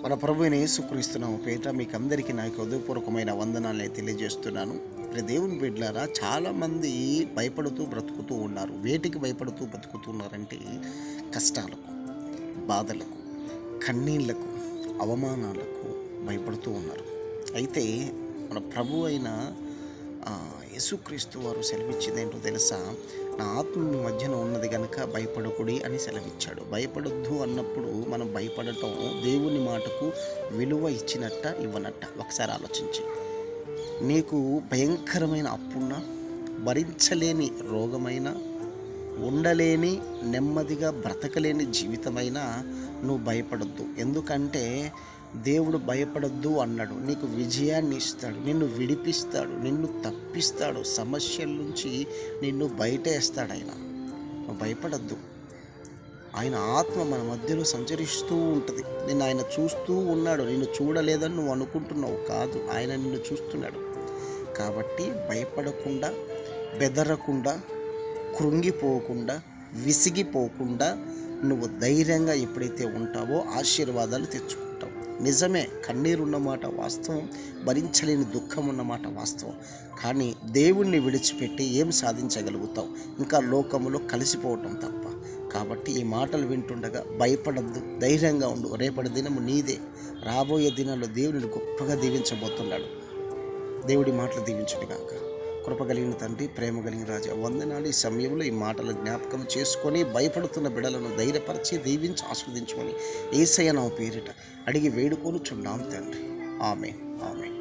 మన ప్రభు అయిన యేసుక్రీస్తు నామమున పేరిట మీకు అందరికీ నా యొక్క హృదయపూర్వకమైన వందనాలను తెలియజేస్తున్నాను. దేవుని బిడ్డలారా, చాలామంది భయపడుతూ బ్రతుకుతూ ఉన్నారు. వేటికి భయపడుతూ బ్రతుకుతున్నారంటే కష్టాలకు, బాధలకు, కన్నీళ్లకు, అవమానాలకు భయపడుతూ ఉన్నారు. అయితే మన ప్రభు అయిన యేసుక్రీస్తు వారు సెలవిచ్చింది ఏంటో తెలుసా? నా ఆత్మ మీ మధ్యన ఉన్నది కనుక భయపడకుడి అని సెలవిచ్చాడు. భయపడొద్దు అన్నప్పుడు మనం భయపడటం దేవుని మాటకు విలువ ఇచ్చినట్ట ఇవ్వనట్ట ఒకసారి ఆలోచించి. నీకు భయంకరమైన అప్పున్నా, భరించలేని రోగమైనా, ఉండలేని నెమ్మదిగా బ్రతకలేని జీవితమైనా నువ్వు భయపడొద్దు. ఎందుకంటే దేవుడు భయపడొద్దు అన్నాడు. నీకు విజయాన్ని ఇస్తాడు, నిన్ను విడిపిస్తాడు, నిన్ను తప్పిస్తాడు, సమస్యల నుంచి నిన్ను బయటేస్తాడు. నువ్వు భయపడొద్దు. ఆయన ఆత్మ మన మధ్యలో సంచరిస్తూ ఉంటుంది. నిన్ను ఆయన చూస్తూ ఉన్నాడు. నిన్ను చూడలేదని నువ్వు అనుకుంటున్నావు, కాదు, ఆయన నిన్ను చూస్తున్నాడు. కాబట్టి భయపడకుండా, బెదరకుండా, కృంగిపోకుండా, విసిగిపోకుండా నువ్వు ధైర్యంగా ఎప్పుడైతే ఉంటావో ఆశీర్వాదాలు తెచ్చుకుంటావు. నిజమే, కన్నీరున్నమాట వాస్తవం, భరించలేని దుఃఖం ఉన్నమాట వాస్తవం. కానీ దేవుణ్ణి విడిచిపెట్టి ఏం సాధించగలుగుతావు? ఇంకా లోకములో కలిసిపోవటం తప్ప. కాబట్టి ఈ మాటలు వింటుండగా భయపడద్దు, ధైర్యంగా ఉండు. రేపటి దినము నీదే. రాబోయే దినాల్లో దేవుడిని గొప్పగా దీవించబోతున్నాడు. దేవుడి మాటలు దీవించును గాక. కృప కలిగిన తండ్రి, ప్రేమ కలిగిన రాజా, వందనాలు. ఈ సమయంలో ఈ మాటలు జ్ఞాపకం చేసుకొని భయపడుతున్న బిడ్డలను ధైర్యపరిచి దీవించి ఆస్వాదించమని యేసయ్య నామమున పేరిట అడిగి వేడుకొనుచున్నాం తండ్రి. ఆమేన్, ఆమేన్.